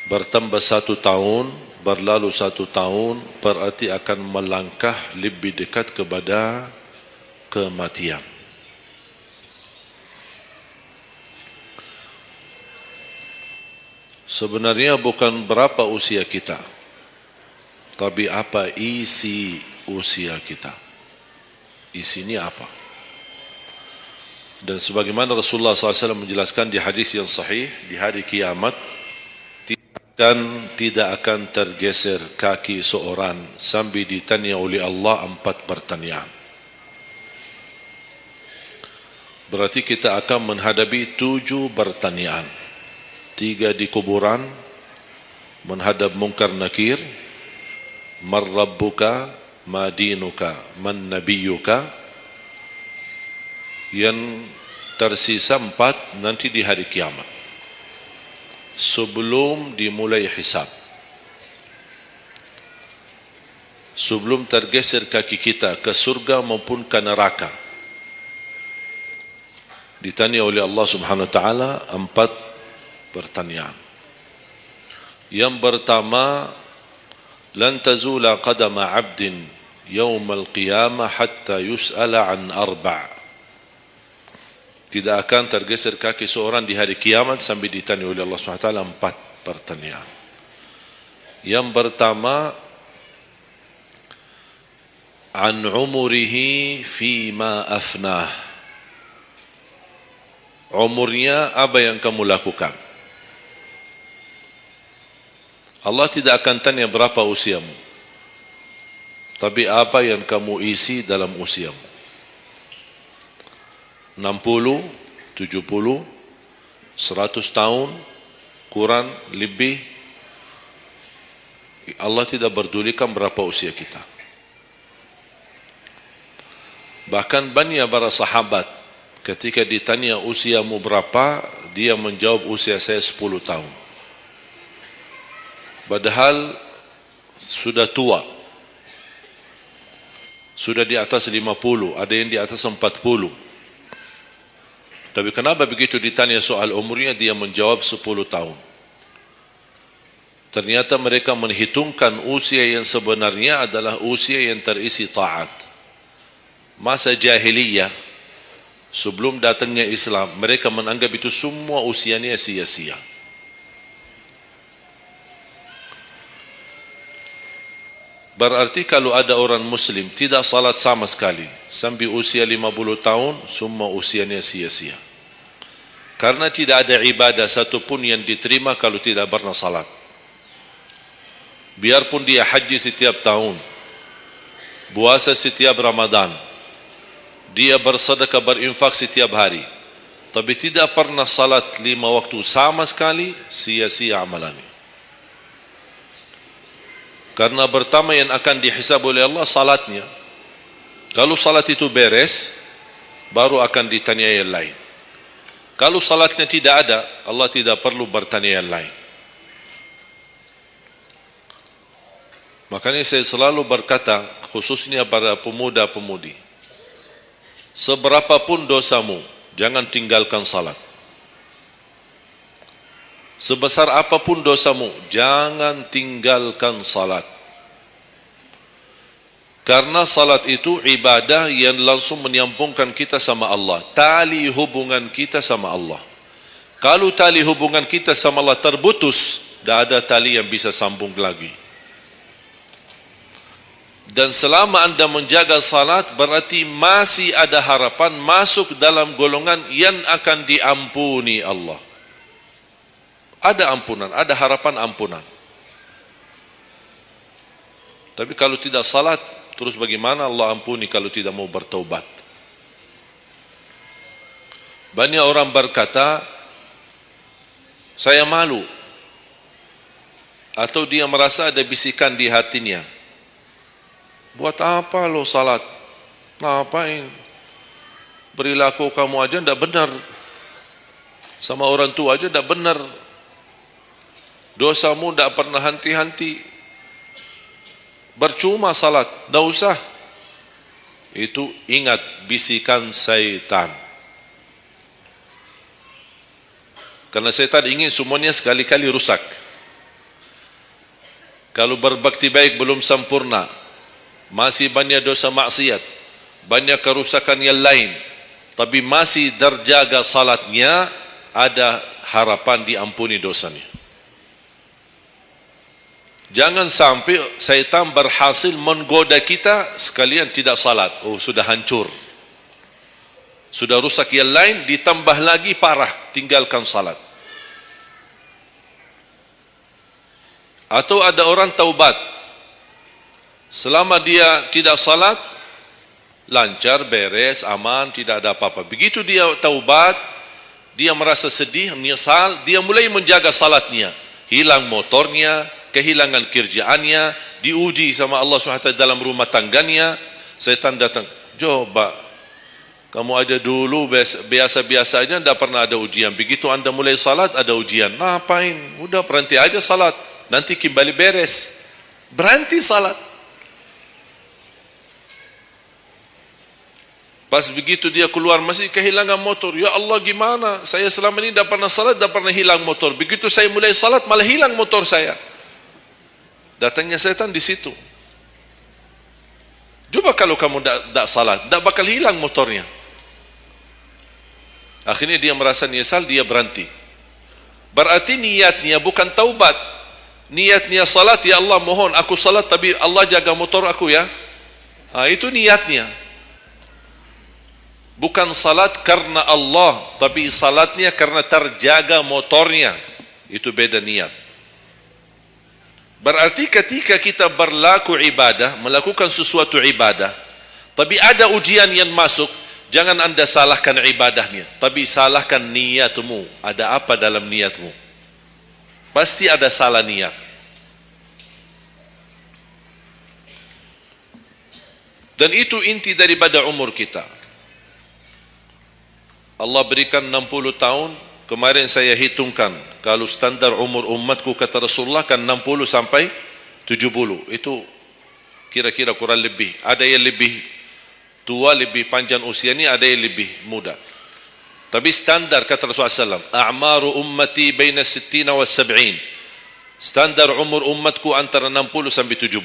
Bertambah 1 tahun, berlalu 1 tahun, berarti akan melangkah lebih dekat kepada kematian. Sebenarnya bukan berapa usia kita, tapi apa isi usia kita. Isinya apa? Dan sebagaimana Rasulullah SAW menjelaskan di hadis yang sahih, di hari kiamat tidak akan tergeser kaki seorang sambil ditanya oleh Allah 4 pertanyaan. Berarti kita akan menghadapi 7 pertanyaan. 3 di kuburan, menghadap munkar nakir, man rabbuka, ma dinuka, man nabiyuka. Yang tersisa 4 nanti di hari kiamat, sebelum dimulai hisab, sebelum tergeser kaki kita ke surga maupun ke neraka. Ditanya oleh Allah Subhanahu wa taala 4 pertanyaan. Yang pertama, lan tazula qadama 'abdin yaumal qiyamah hatta yus'ala an 4. Tidak akan tergeser kaki seorang di hari kiamat sambil ditanya oleh Allah Subhanahu wa taala 4 pertanyaan. Yang pertama, an umurihi fima afnah. Umurnya apa yang kamu lakukan? Allah tidak akan tanya berapa usiamu, tapi apa yang kamu isi dalam usiamu. 60, 70, 100 tahun, kurang, lebih. Allah tidak berdulikan berapa usia kita. Bahkan banyak para sahabat ketika ditanya usiamu berapa, dia menjawab usia saya 10 tahun. Padahal sudah tua, sudah di atas 50, ada yang di atas 40. Tapi kenapa begitu ditanya soal umurnya dia menjawab 10 tahun? Ternyata mereka menghitungkan usia yang sebenarnya adalah usia yang terisi taat. Masa jahiliyah, sebelum datangnya Islam, mereka menganggap itu semua usianya sia-sia. Berarti kalau ada orang muslim tidak salat sama sekali sampai usia 50 tahun, semua usianya sia-sia. Karena tidak ada ibadah satupun yang diterima kalau tidak pernah salat. Biarpun dia haji setiap tahun, puasa setiap Ramadan, dia bersedekah berinfak setiap hari, tapi tidak pernah salat 5 waktu sama sekali, sia-sia amalannya. Karena pertama yang akan dihisab oleh Allah salatnya. Kalau salat itu beres, baru akan ditanya yang lain. Kalau salatnya tidak ada, Allah tidak perlu bertanya yang lain. Makanya saya selalu berkata, khususnya para pemuda-pemudi, seberapapun dosamu, jangan tinggalkan salat. Sebesar apapun dosamu, jangan tinggalkan salat. Karena salat itu ibadah yang langsung menyambungkan kita sama Allah. Tali hubungan kita sama Allah. Kalau tali hubungan kita sama Allah terputus, tidak ada tali yang bisa sambung lagi. Dan selama anda menjaga salat, berarti masih ada harapan masuk dalam golongan yang akan diampuni Allah. Ada ampunan, ada harapan ampunan. Tapi kalau tidak salat, terus bagaimana Allah ampuni kalau tidak mau bertaubat? Banyak orang berkata, saya malu. Atau dia merasa ada bisikan di hatinya. Buat apa lo salat? Ngapain? Perilaku kamu aja tidak benar. Sama orang tua aja tidak benar. Dosamu tidak pernah henti-henti. Bercuma salat, tidak usah. Itu ingat bisikan syaitan. Karena syaitan ingin semuanya sekali-kali rusak. Kalau berbakti baik belum sempurna, masih banyak dosa maksiat, banyak kerusakan yang lain, tapi masih terjaga salatnya, ada harapan diampuni dosanya. Jangan sampai syaitan berhasil menggoda kita sekalian tidak salat. Oh, sudah hancur, sudah rusak yang lain, ditambah lagi parah, tinggalkan salat. Atau ada orang taubat, selama dia tidak salat, lancar, beres, aman, tidak ada apa-apa. Begitu dia taubat, dia merasa sedih, menyesal, dia mulai menjaga salatnya. Hilang motornya, kehilangan kerjaannya, diuji sama Allah SWT dalam rumah tangganya. Setan datang, coba kamu aja dulu biasa-biasanya tidak pernah ada ujian. Begitu anda mulai salat ada ujian. Ngapain? Udah berhenti aja salat, nanti kembali beres. Berhenti salat. Pas begitu dia keluar masih kehilangan motor. Ya Allah, gimana? Saya selama ini tidak pernah salat, tidak pernah hilang motor. Begitu saya mulai salat malah hilang motor saya. Datangnya setan di situ. Coba kalau kamu tidak salat, tidak bakal hilang motornya. Akhirnya dia merasa nyesal, dia berhenti. Berarti niatnya bukan taubat. Niatnya salat, ya Allah mohon aku salat tapi Allah jaga motor aku ya. Itu niatnya. Bukan salat karena Allah, tapi salatnya karena terjaga motornya. Itu beda niat. Berarti ketika kita berlaku ibadah, melakukan sesuatu ibadah, tapi ada ujian yang masuk, jangan anda salahkan ibadahnya, tapi salahkan niatmu. Ada apa dalam niatmu? Pasti ada salah niat. Dan itu inti daripada umur kita. Allah berikan 60 tahun. Kemarin saya hitungkan, kalau standar umur umatku kata Rasulullah kan 60 sampai 70. Itu kira-kira kurang lebih. Ada yang lebih tua, lebih panjang usianya, ada yang lebih muda. Tapi standar kata Rasulullah SAW, a'maru ummati baina 60 wa 70. Standar umur umatku antara 60 sampai 70.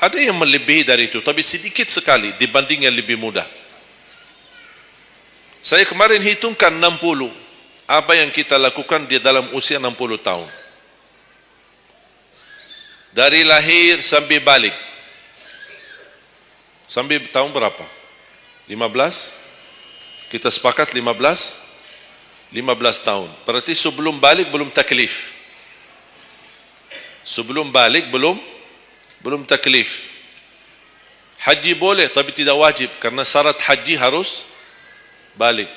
Ada yang melebihi dari itu, tapi sedikit sekali dibanding yang lebih muda. Saya kemarin hitungkan 60. Apa yang kita lakukan di dalam usia 60 tahun. Dari lahir sampai balik. Sampai tahun berapa? 15? Kita sepakat 15? 15 tahun. Berarti sebelum balik belum taklif. Sebelum balik belum taklif. Haji boleh tapi tidak wajib, karena syarat haji harus balik.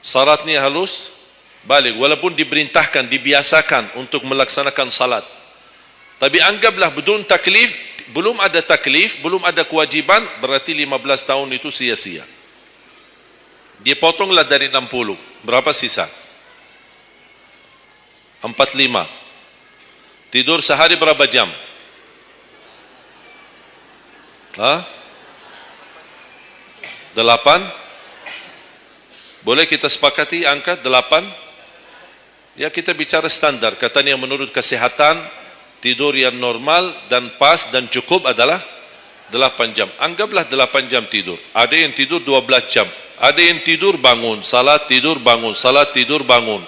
Syaratnya harus balik, walaupun diperintahkan, dibiasakan untuk melaksanakan salat. Tapi anggaplah bedun taklif, belum ada taklif, belum ada kewajiban, berarti 15 tahun itu sia-sia. Dia potonglah dari 60, berapa sisa? 45. Tidur sehari berapa jam? Hah? 8? Boleh kita sepakati angka 8? Ya, kita bicara standar. Katanya menurut kesehatan, tidur yang normal dan pas dan cukup adalah 8 jam. Anggaplah 8 jam tidur. Ada yang tidur 12 jam. Ada yang tidur bangun, salat tidur bangun, salat tidur bangun.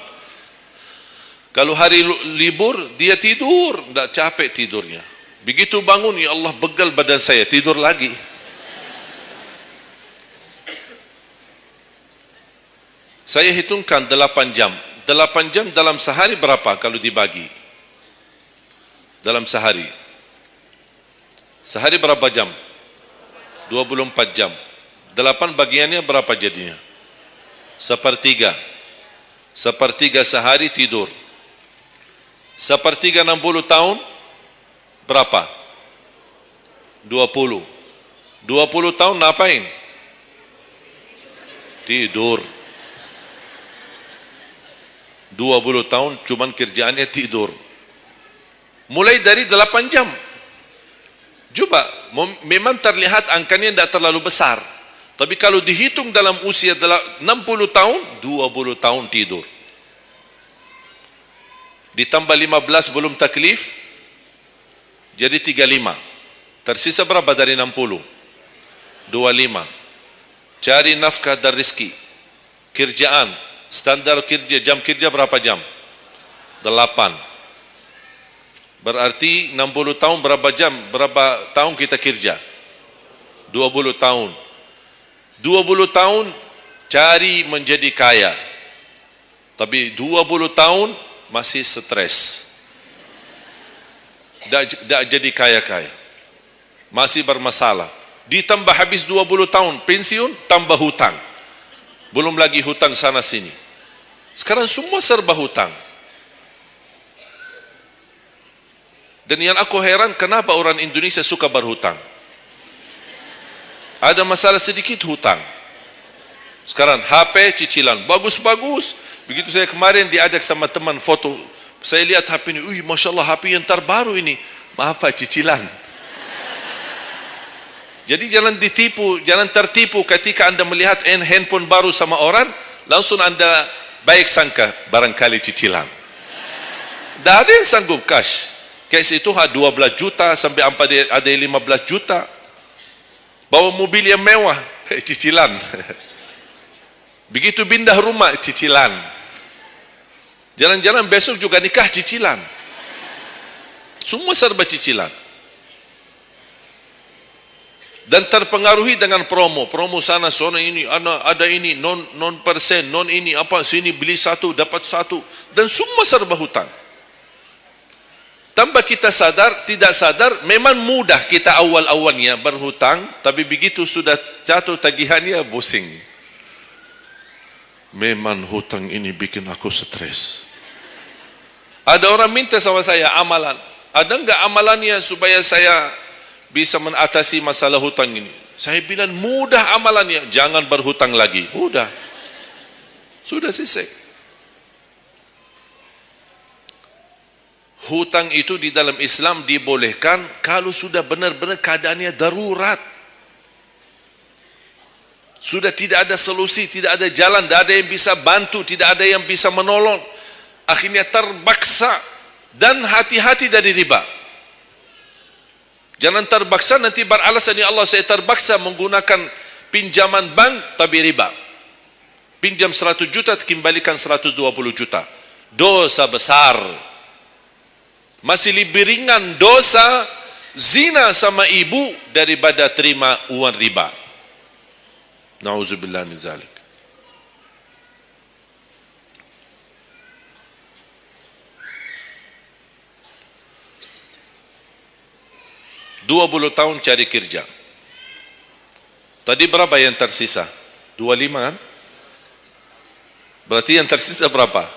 Kalau hari libur, dia tidur, tidak capek tidurnya. Begitu bangun, ya Allah begal badan saya, tidur lagi. Saya hitungkan 8 jam. 8 jam dalam sehari berapa kalau dibagi? Dalam sehari. Sehari berapa jam? 24 jam. 8 bagiannya berapa jadinya? Sepertiga. Sepertiga sehari tidur. Sepertiga 60 tahun berapa? 20. 20 tahun ngapain? Tidur. 20 tahun cuman kerjaannya tidur. Mulai dari 8 jam. Coba, memang terlihat angkanya tidak terlalu besar. Tapi kalau dihitung dalam usia 60 tahun, 20 tahun tidur. Ditambah 15 belum taklif, jadi 35. Tersisa berapa dari 60? 25. Cari nafkah dan rizki. Kerjaan, standar kerja, jam kerja berapa jam? 8. Berarti 60 tahun berapa jam? Berapa tahun kita kerja? 20 tahun. 20 tahun cari menjadi kaya. Tapi 20 tahun masih stres. Tak jadi kaya-kaya. Masih bermasalah. Ditambah habis 20 tahun pensiun, tambah hutang. Belum lagi hutang sana sini. Sekarang semua serba hutang. Dan yang aku heran, kenapa orang Indonesia suka berhutang? Ada masalah sedikit hutang. Sekarang HP cicilan bagus-bagus. Begitu saya kemarin diajak sama teman foto, saya lihat HP ini, Masya Allah HP yang terbaru ini. Maaf Pak, cicilan. Jadi jangan ditipu, jangan tertipu ketika anda melihat handphone baru sama orang, langsung anda baik sangka barangkali cicilan. Tak ada yang sanggup cash. Cash itu 12 juta sampai ada 15 juta. Bawa mobil yang mewah, cicilan. Begitu pindah rumah, cicilan. Jalan-jalan besok juga nikah, cicilan. Semua serba cicilan. Dan terpengaruhi dengan promo sana ini, ada ini, non persen, non ini, apa, sini beli satu, dapat satu. Dan semua serba hutang. Tanpa kita sadar, tidak sadar, memang mudah kita awal-awalnya berhutang, tapi begitu sudah jatuh tagihannya, pusing. Memang hutang ini bikin aku stres. Ada orang minta sama saya amalan. Ada enggak amalannya supaya saya bisa mengatasi masalah hutang ini? Saya bilang mudah amalannya, jangan berhutang lagi. Mudah. Sudah selesai. Hutang itu di dalam Islam dibolehkan kalau sudah benar-benar keadaannya darurat. Sudah tidak ada solusi, tidak ada jalan, tidak ada yang bisa bantu, tidak ada yang bisa menolong. Akhirnya terpaksa, dan hati-hati dari riba. Jangan terpaksa nanti beralasan, ya Allah saya terpaksa menggunakan pinjaman bank tapi riba. Pinjam 100 juta kembalikan 120 juta. Dosa besar. Masih lebih ringan dosa zina sama ibu daripada terima uang riba. Nauzubillah min zalik. Dua 20 tahun cari kerja. Tadi berapa yang tersisa? 25 kan? Berarti yang tersisa berapa?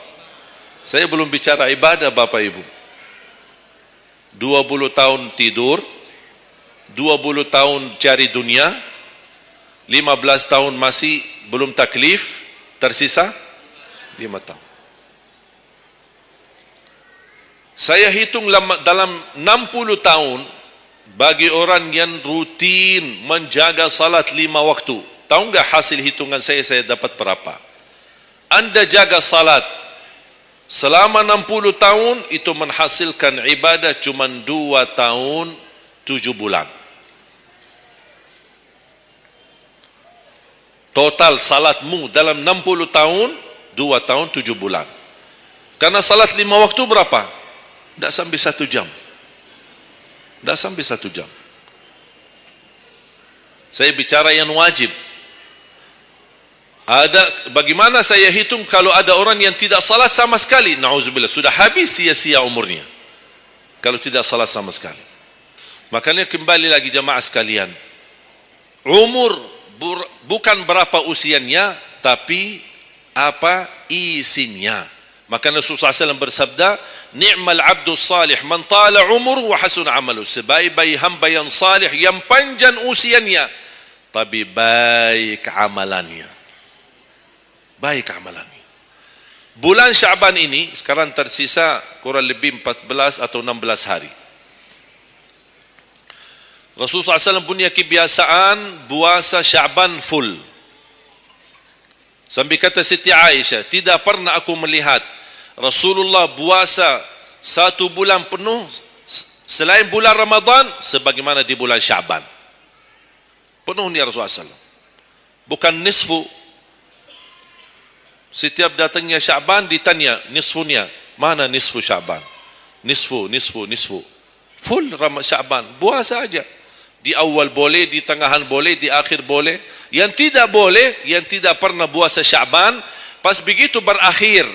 Saya belum bicara ibadah Bapak Ibu. 20 tahun tidur, 20 tahun cari dunia, 15 tahun masih belum taklif, tersisa 5 tahun. Saya hitung dalam 60 tahun, bagi orang yang rutin menjaga salat 5 waktu, tahu enggak hasil hitungan saya dapat berapa? Anda jaga salat selama 60 tahun, itu menghasilkan ibadah cuma 2 tahun 7 bulan. Total salatmu dalam 60 tahun 2 tahun 7 bulan. Karena salat 5 waktu berapa? Tidak sampai 1 jam. Tidak sampai 1 jam. Saya bicara yang wajib. Bagaimana saya hitung kalau ada orang yang tidak salat sama sekali? Na'udzubillah, sudah habis sia-sia umurnya kalau tidak salat sama sekali. Makanya kembali lagi jamaah sekalian, umur bukan berapa usianya, tapi apa isinya. Maka Rasulullah SAW bersabda, ni'mal abdu salih man tala umur wa hasun amalu. Sebaik-baik hamba yang salih, yang panjang usianya, tapi baik amalannya. Baik amalannya. Bulan Syaban ini sekarang tersisa kurang lebih 14 atau 16 hari. Rasulullah SAW punya kebiasaan puasa Syaban full. Sampai kata Siti Aisyah, tidak pernah aku melihat Rasulullah puasa 1 bulan penuh selain bulan Ramadan sebagaimana di bulan Syaban. Penuhnya Rasulullah SAW. Bukan nisfu. Setiap datangnya Syaban ditanya nisfunya. Mana nisfu Syaban? Nisfu. Full Syaban. Puasa saja. Di awal boleh, di tengahan boleh, di akhir boleh. Yang tidak boleh, yang tidak pernah puasa Syaban, pas begitu berakhir,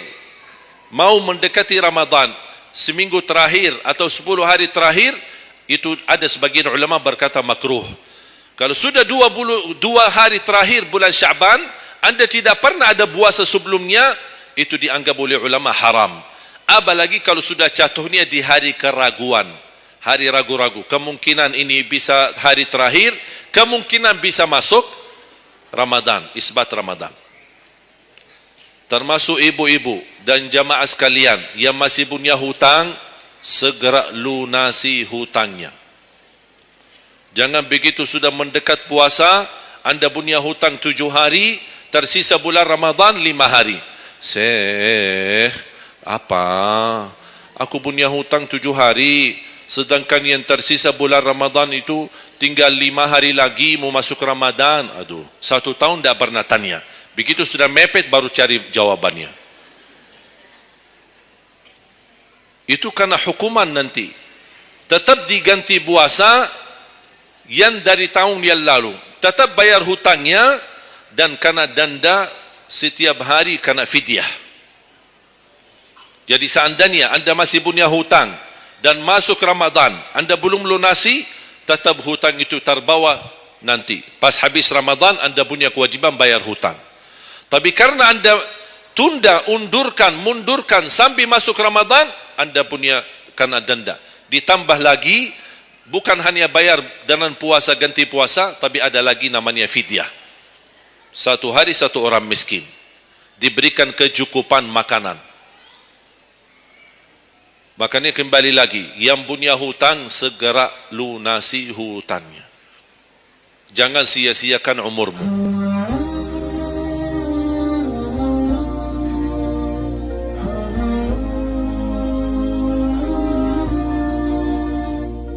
mau mendekati Ramadan, seminggu terakhir atau 10 hari terakhir, itu ada sebagian ulama berkata makruh. Kalau sudah 2 hari terakhir bulan Syaban, anda tidak pernah ada puasa sebelumnya, itu dianggap oleh ulama haram. Apalagi kalau sudah jatuhnya di hari keraguan, hari ragu-ragu, kemungkinan ini bisa hari terakhir, kemungkinan bisa masuk Ramadan, isbat Ramadan. Termasuk ibu-ibu dan jamaah sekalian yang masih punya hutang, segera lunasi hutangnya. Jangan begitu sudah mendekat puasa, anda punya hutang 7 hari, tersisa bulan Ramadan 5 hari. Syekh, apa? Aku punya hutang 7 hari, sedangkan yang tersisa bulan Ramadan itu tinggal 5 hari lagi mau masuk Ramadan. Aduh, 1 tahun tidak pernah tanya. Begitu sudah mepet baru cari jawabannya. Itu karena hukuman nanti. Tetap diganti puasa yang dari tahun yang lalu. Tetap bayar hutangnya dan kena denda setiap hari kena fidyah. Jadi seandainya anda masih punya hutang dan masuk Ramadan, anda belum lunasi, tetap hutang itu terbawa nanti. Pas habis Ramadan, anda punya kewajiban bayar hutang. Tapi karena anda mundurkan sampai masuk Ramadan, anda punya kena denda. Ditambah lagi, bukan hanya bayar dengan puasa ganti puasa, tapi ada lagi namanya fidyah. 1 hari 1 orang miskin, diberikan kecukupan makanan. Makanya kembali lagi, yang punya hutang segera lunasi hutangnya. Jangan sia-siakan umurmu.